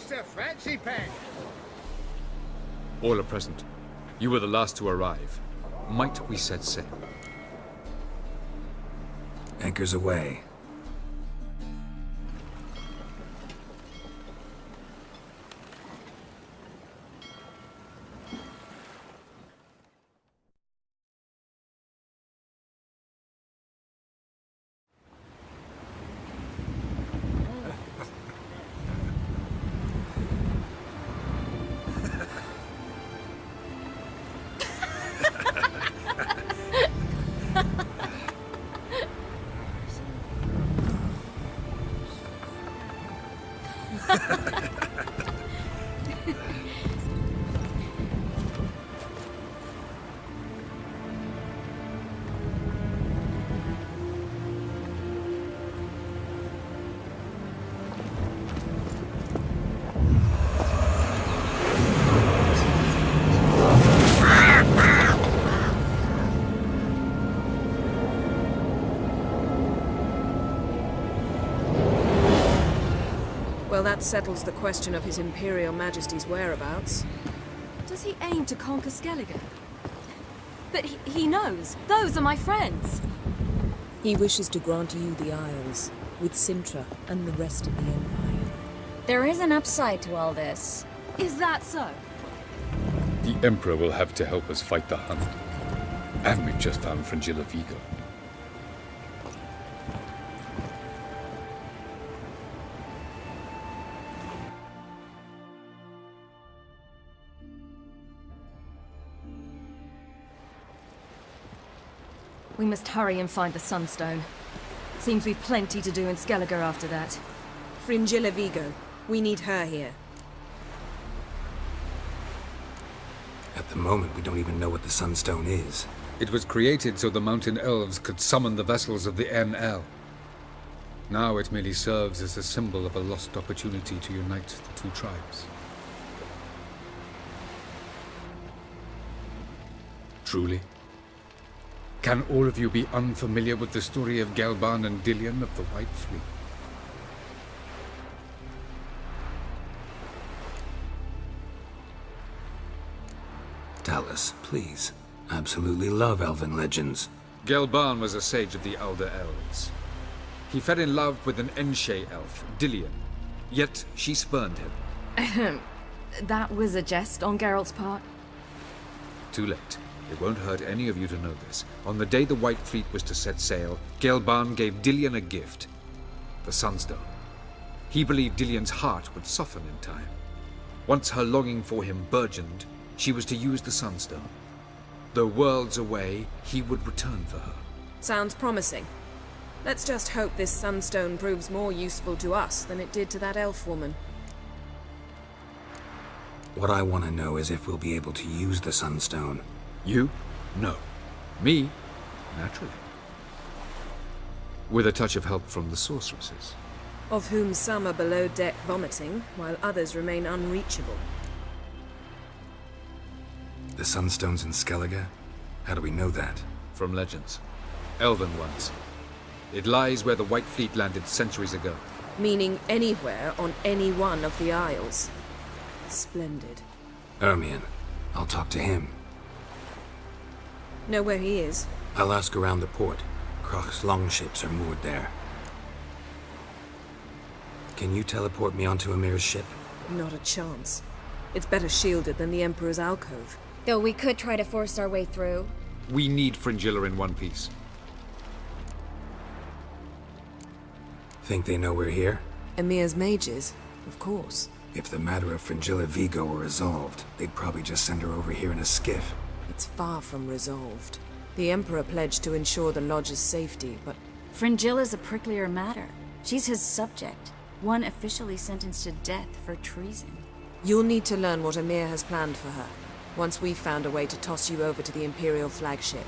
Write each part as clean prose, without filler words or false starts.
Just a fancy pack. All are present. You were the last to arrive. Might we set sail? Anchors away. Well, that settles the question of His Imperial Majesty's whereabouts. Does he aim to conquer Skellige? But he knows. Those are my friends. He wishes to grant you the Isles, with Sintra and the rest of the Empire. There is an upside to all this. Is that so? The Emperor will have to help us fight the Hunt. And we've just found Frangilla Vigo. We must hurry and find the Sunstone. Seems we've plenty to do in Skellige after that. Fringilla Vigo. We need her here. At the moment, we don't even know what the Sunstone is. It was created so the Mountain Elves could summon the vessels of the NL. Now it merely serves as a symbol of a lost opportunity to unite the two tribes. Truly? Can all of you be unfamiliar with the story of Gelban and Dillion of the White Fleet? Tell us, please. Absolutely love elven legends. Gelban was a sage of the Elder Elves. He fell in love with an Enshe elf, Dillion, yet she spurned him. That was a jest on Geralt's part. Too late. It won't hurt any of you to know this. On the day the White Fleet was to set sail, Gelban gave Dillion a gift. The Sunstone. He believed Dillion's heart would soften in time. Once her longing for him burgeoned, she was to use the Sunstone. Though worlds away, he would return for her. Sounds promising. Let's just hope this Sunstone proves more useful to us than it did to that elf woman. What I want to know is if we'll be able to use the Sunstone. You? No. Me? Naturally. With a touch of help from the sorceresses. Of whom some are below deck vomiting, while others remain unreachable. The Sunstone's in Skellige? How do we know that? From legends. Elven ones. It lies where the White Fleet landed centuries ago. Meaning anywhere on any one of the Isles. Splendid. Ermion. I'll talk to him. Know where he is? I'll ask around the port. Krach's longships are moored there. Can you teleport me onto Amir's ship? Not a chance. It's better shielded than the Emperor's alcove. Though we could try to force our way through. We need Fringilla in one piece. Think they know we're here? Emir's mages? Of course. If the matter of Frangilla Vigo were resolved, they'd probably just send her over here in a skiff. It's far from resolved. The Emperor pledged to ensure the Lodge's safety, but... Fringilla's a pricklier matter. She's his subject, one officially sentenced to death for treason. You'll need to learn what Emir has planned for her, once we've found a way to toss you over to the Imperial flagship.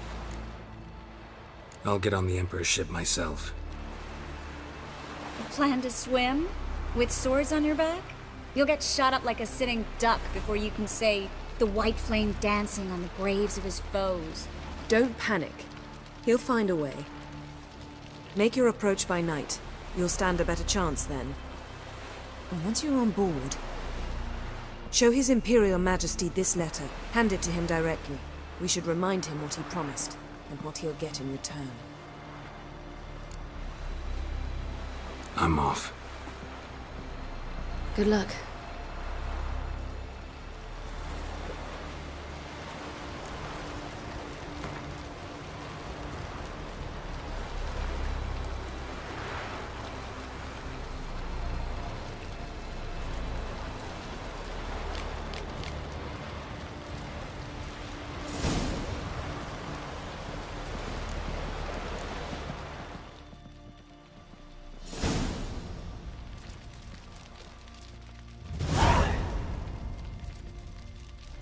I'll get on the Emperor's ship myself. Plan to swim? With swords on your back? You'll get shot up like a sitting duck before you can say, the white flame dancing on the graves of his foes. Don't panic. He'll find a way. Make your approach by night. You'll stand a better chance then. And once you're on board, Show His Imperial Majesty this letter. Hand it to him directly. We should remind him what he promised, and what he'll get in return. I'm off. Good luck.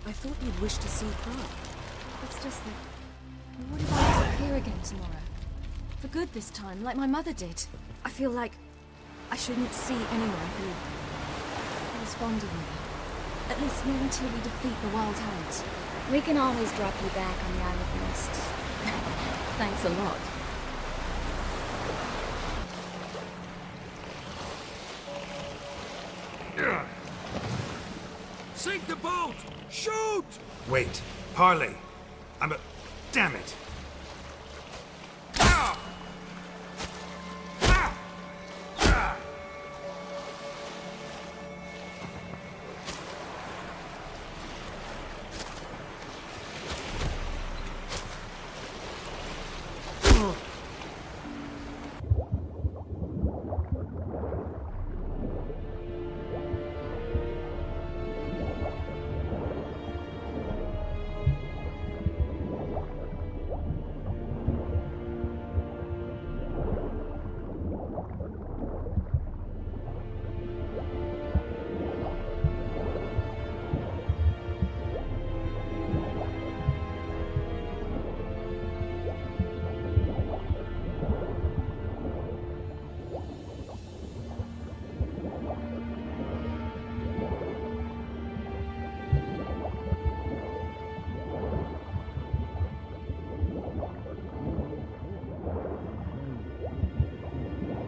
I thought you'd wish to see Prague. It's just that... What if I disappear again tomorrow? For good this time, like my mother did. I feel like I shouldn't see anyone who was fond of me. At least not until we defeat the Wild Hounds. We can always drop you back on the Isle of Mist. Thanks a lot. Sink the boat! Shoot! Wait. Parley. Damn it. Ah! Ah! Ah!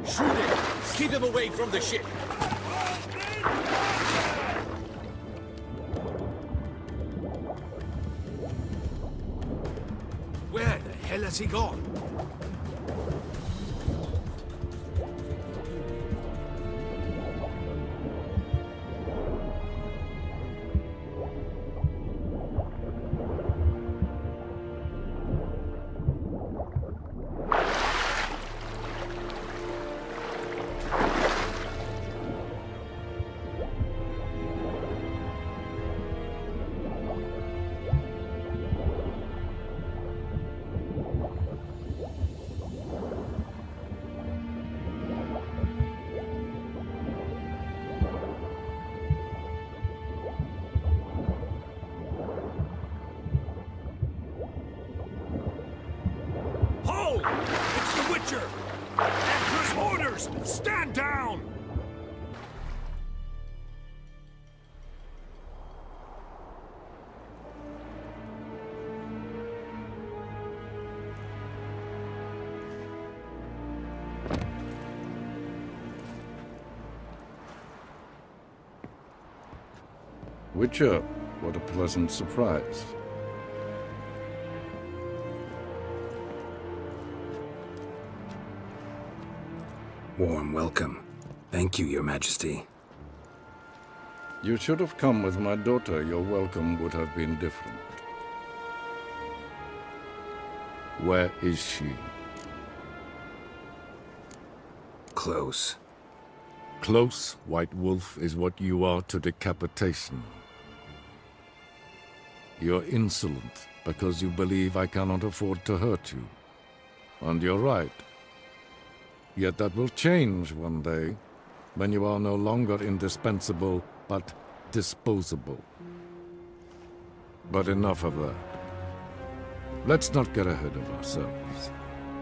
Shoot him! Keep him away from the ship! Where the hell has he gone? Hold! It's the Witcher! Emperor's orders! Stand down! Witcher, what a pleasant surprise. Warm welcome. Thank you, Your Majesty. You should have come with my daughter. Your welcome would have been different. Where is she? Close. Close, White Wolf, is what you are to decapitation. You're insolent because you believe I cannot afford to hurt you. And you're right. Yet that will change one day, when you are no longer indispensable, but disposable. But enough of that. Let's not get ahead of ourselves.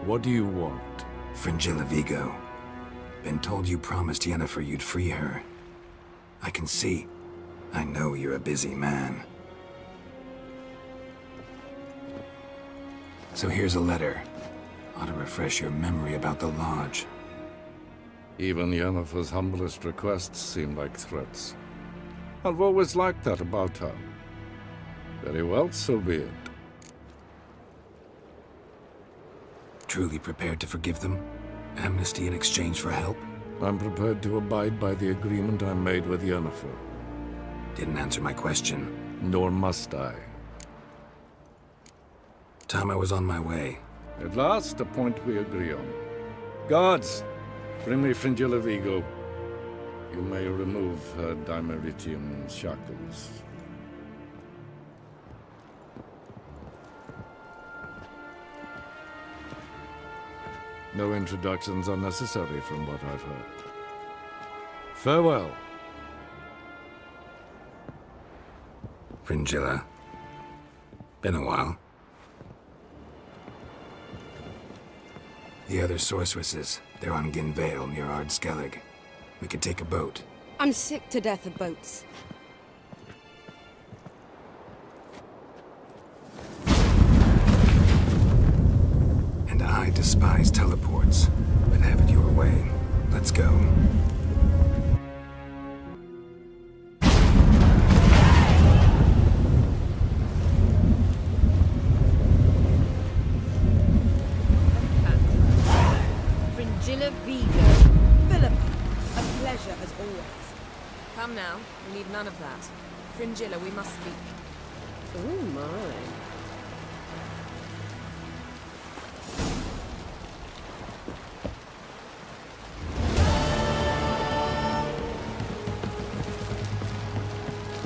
What do you want? Frangilla Vigo. Been told you promised Yennefer you'd free her. I can see. I know you're a busy man. So here's a letter. Ought to refresh your memory about the Lodge. Even Yennefer's humblest requests seem like threats. I've always liked that about her. Very well, so be it. Truly prepared to forgive them? Amnesty in exchange for help? I'm prepared to abide by the agreement I made with Yennefer. Didn't answer my question. Nor must I. Time I was on my way. At last, a point we agree on. Guards, bring me Frangilla Vigo. You may remove her Dimeritian shackles. No introductions are necessary from what I've heard. Farewell. Fringilla. Been a while. The other sorceresses, they're on Ginvale near Ard-Skellig. We could take a boat. I'm sick to death of boats. And I despise teleports, but have it your way. Let's go. Frangilla Vigo. Philippa, a pleasure as always. Come now, we need none of that. Fringilla, we must speak. Oh my.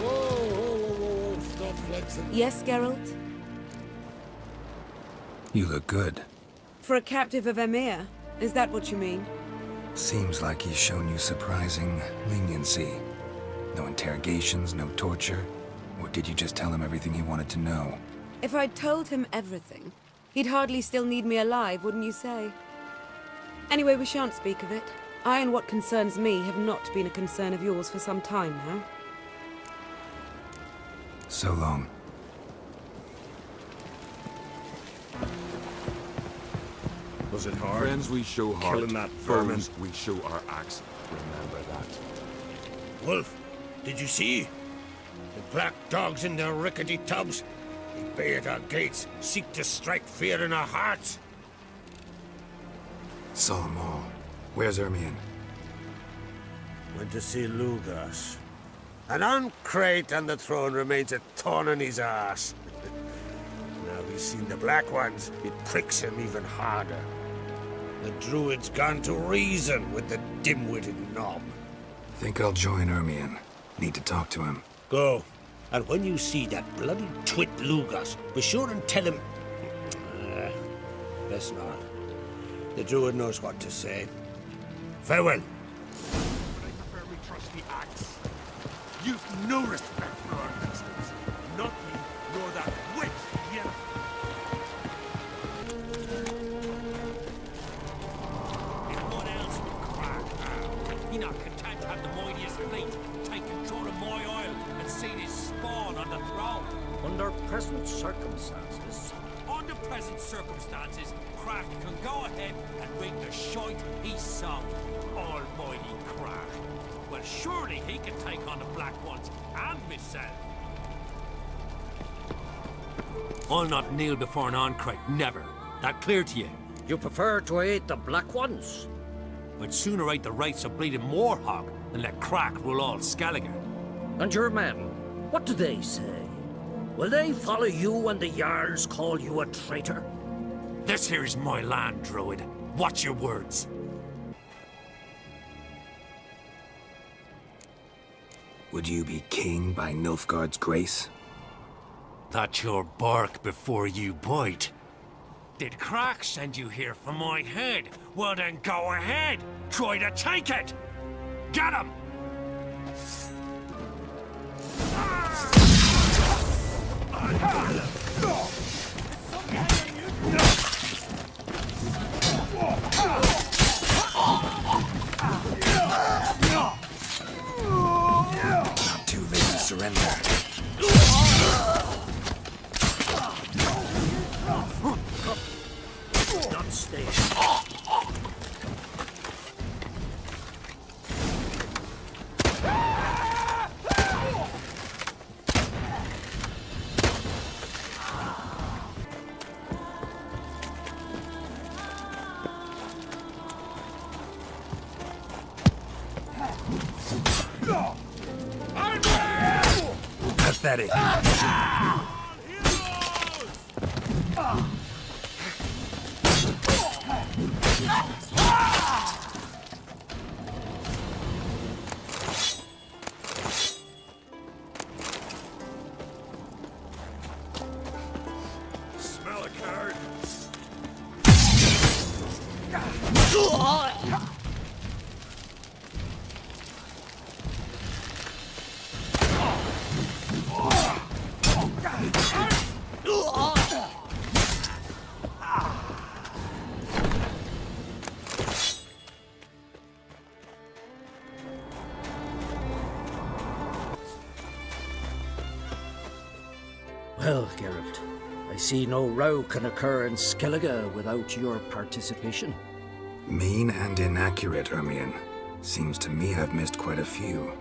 Whoa, stop flexing. Yes, Geralt? You look good. For a captive of Emir, is that what you mean? Seems like he's shown you surprising leniency. No interrogations, no torture. Or did you just tell him everything he wanted to know? If I'd told him everything, he'd hardly still need me alive, wouldn't you say? Anyway, we shan't speak of it. I and what concerns me have not been a concern of yours for some time now. So long. Was it hard? Friends we show heart, Killing that vermin. foes we show our axe. Remember that. Wolf, did you see? The black dogs in their rickety tubs. They bay at our gates, seek to strike fear in our hearts. Saw them all. Where's Ermion? Went to see Lugas. And on Crate on the throne remains a thorn in his ass. Now he's seen the Black Ones, it pricks him even harder. The Druid's gone to reason with the dim-witted knob. Think I'll join Ermion. Need to talk to him. Go. And when you see that bloody twit Lugas, be sure and tell him... best not. The Druid knows what to say. Farewell. I prefer we trust the axe. You've no respect for our customs. Not me, nor that witch, yeah. Everyone else will crack now. He not content to have the mightiest fleet take control of my isle and see this spawn on the throne. Under present circumstances. Under present circumstances, Crack can go ahead and ring the shite he's sown. Almighty Crack. Well, surely he can take on the Black Ones and myself. I'll not kneel before an Ancrate, never. That clear to you? You prefer to aid the Black Ones? I'd sooner aid the rights of bleeding Moorhog than let Crack rule all Skellige. And your men, what do they say? Will they follow you when the Jarls call you a traitor? This here is my land, Druid. Watch your words. Would you be king by Nilfgaard's grace? That's your bark before you bite. Did Crack send you here for my head? Well then go ahead. Try to take it. Get him! Not too late to surrender. Not stay. pathetic. Smell a card. Well, Geralt, I see no row can occur in Skellige without your participation. Mean and inaccurate, Ermion. Seems to me I've missed quite a few.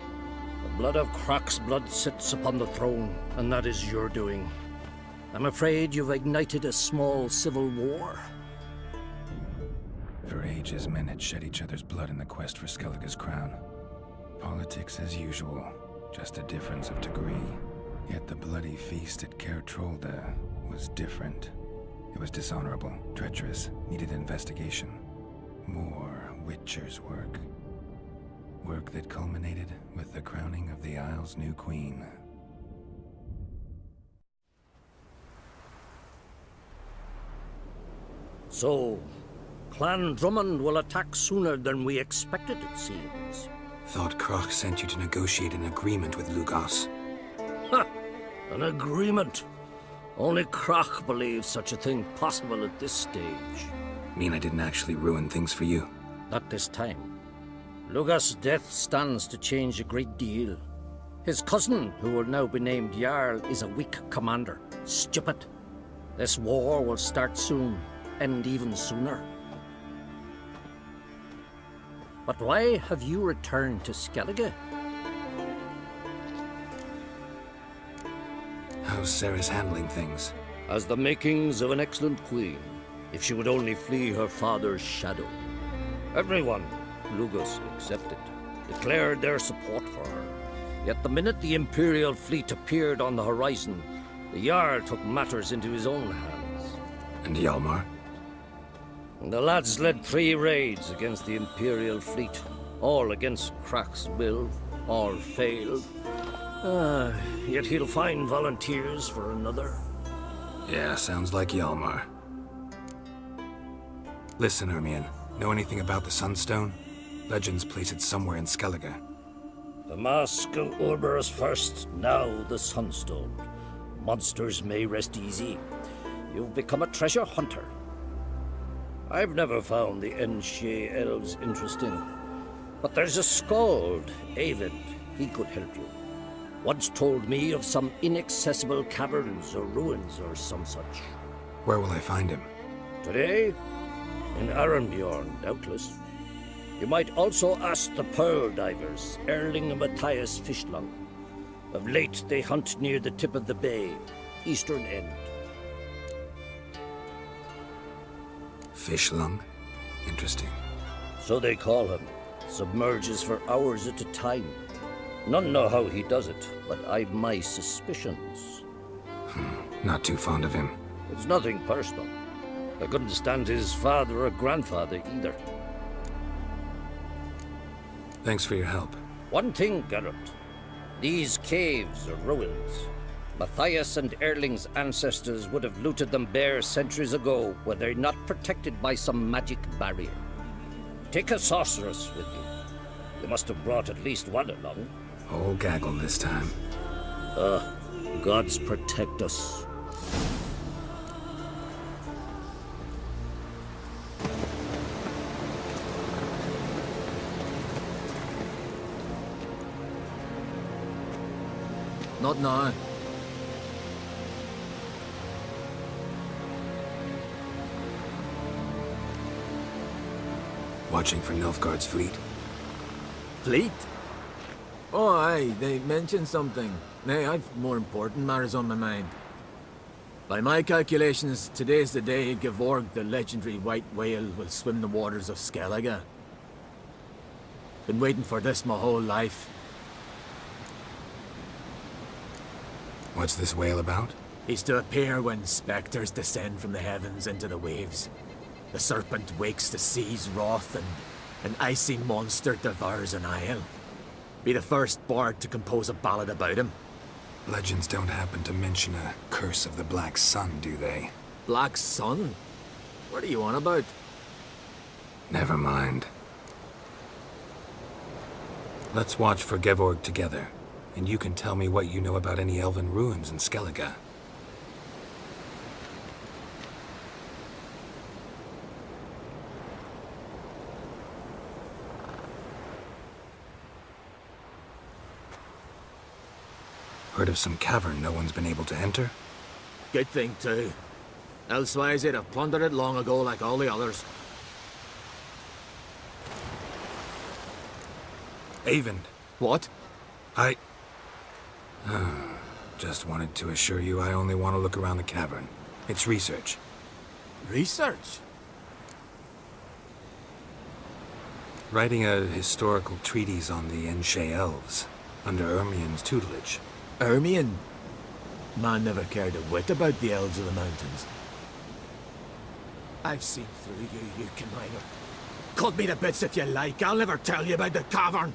The blood of Crach's blood sits upon the throne, and that is your doing. I'm afraid you've ignited a small civil war. For ages, men had shed each other's blood in the quest for Skellige's crown. Politics as usual, just a difference of degree. Yet the bloody feast at Caer Trolda was different. It was dishonorable, treacherous, needed investigation. More Witcher's work. Work that culminated with the crowning of the Isle's new queen. So, Clan Drummond will attack sooner than we expected, it seems. Thought Crach sent you to negotiate an agreement with Lugos. Ha! An agreement. Only Crach believes such a thing possible at this stage. Mean I didn't actually ruin things for you? Not this time. Lugos' death stands to change a great deal. His cousin, who will now be named Jarl, is a weak commander. Stupid. This war will start soon, end even sooner. But why have you returned to Skellige? How's Sarah's handling things? As the makings of an excellent queen, if she would only flee her father's shadow. Everyone, Lugos excepted, declared their support for her. Yet the minute the Imperial fleet appeared on the horizon, the Jarl took matters into his own hands. And Hjalmar? The lads led 3 raids against the Imperial fleet, all against Crach's will, all failed. Yet he'll find volunteers for another. Yeah, sounds like Hjalmar. Listen, Ermion, know anything about the Sunstone? Legends place it somewhere in Skellige. The mask of Urberus first, now the Sunstone. Monsters may rest easy. You've become a treasure hunter. I've never found the Enshe elves interesting. But there's a skald, Avid. He could help you. Once told me of some inaccessible caverns or ruins or some such. Where will I find him? Today? In Arenbjorn, doubtless. You might also ask the Pearl Divers, Erling and Matthias Fishlung. Of late, they hunt near the tip of the bay, eastern end. Fishlung? Interesting. So they call him. Submerges for hours at a time. None know how he does it, but I've my suspicions. Not too fond of him. It's nothing personal. I couldn't stand his father or grandfather either. Thanks for your help. One thing, Geralt. These caves are ruins. Matthias and Erling's ancestors would have looted them bare centuries ago were they not protected by some magic barrier. Take a sorceress with you. You must have brought at least one along. Whole gaggle this time. Gods protect us. Not now. Watching for Nilfgaard's fleet? Fleet? Oh, aye, they mentioned something. Nay, I've more important matters on my mind. By my calculations, today's the day Gevorg, the legendary white whale, will swim the waters of Skellige. Been waiting for this my whole life. What's this wail about? He's to appear when spectres descend from the heavens into the waves. The serpent wakes the sea's wrath, and an icy monster devours an isle. Be the first bard to compose a ballad about him. Legends don't happen to mention a curse of the Black Sun, do they? Black Sun? What are you on about? Never mind. Let's watch for Gevorg together, and you can tell me what you know about any elven ruins in Skellige. Heard of some cavern no one's been able to enter? Good thing, too. Elsewise, they'd have plundered it long ago like all the others. Avon. What? I... just wanted to assure you I only want to look around the cavern. It's research. Research? Writing a historical treatise on the Enshe elves, under Ermien's tutelage. Ermien? Man never cared a whit about the elves of the mountains. I've seen through you, you conniver. Cut me to bits if you like, I'll never tell you about the cavern!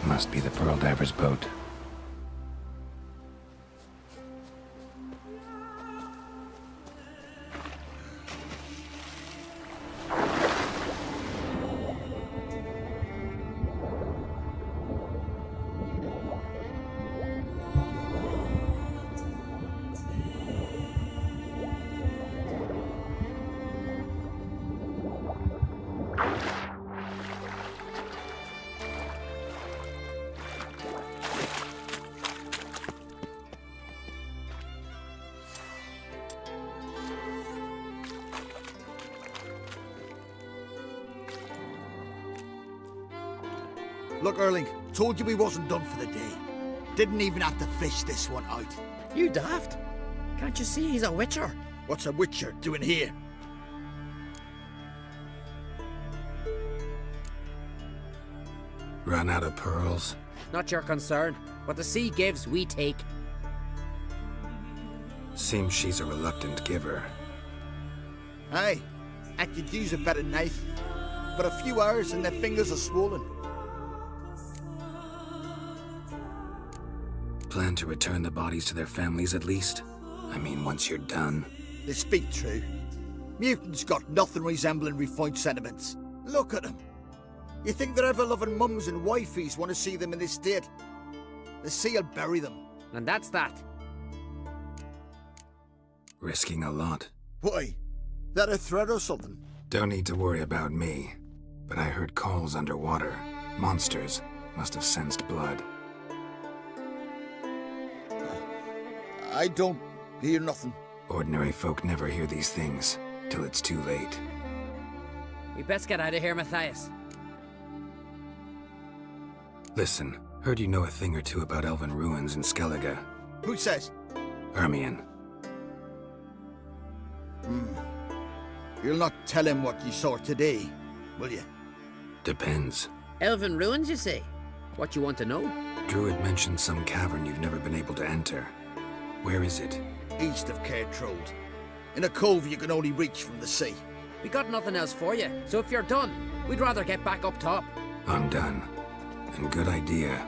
Must be the Pearl Diver's boat. Look, Erling, told you we wasn't done for the day. Didn't even have to fish this one out. You daft? Can't you see he's a witcher? What's a witcher doing here? Run out of pearls? Not your concern. What the sea gives, we take. Seems she's a reluctant giver. Aye, I could use a better knife. But a few hours and their fingers are swollen. Plan to return the bodies to their families at least? I mean, once you're done. They speak true. Mutants got nothing resembling refined sentiments. Look at them. You think their ever-loving mums and wifeys want to see them in this state? The sea will bury them. And that's that. Risking a lot. Why? That a threat or something? Don't need to worry about me. But I heard calls underwater. Monsters must have sensed blood. I don't hear nothing. Ordinary folk never hear these things, till it's too late. We best get out of here, Matthias. Listen, heard you know a thing or two about elven ruins in Skellige. Who says? Ermien. You'll not tell him what you saw today, will you? Depends. Elven ruins, you say? What you want to know? Druid mentioned some cavern you've never been able to enter. Where is it? East of Cairtrold. In a cove you can only reach from the sea. We got nothing else for you, so if you're done, we'd rather get back up top. I'm done. And good idea.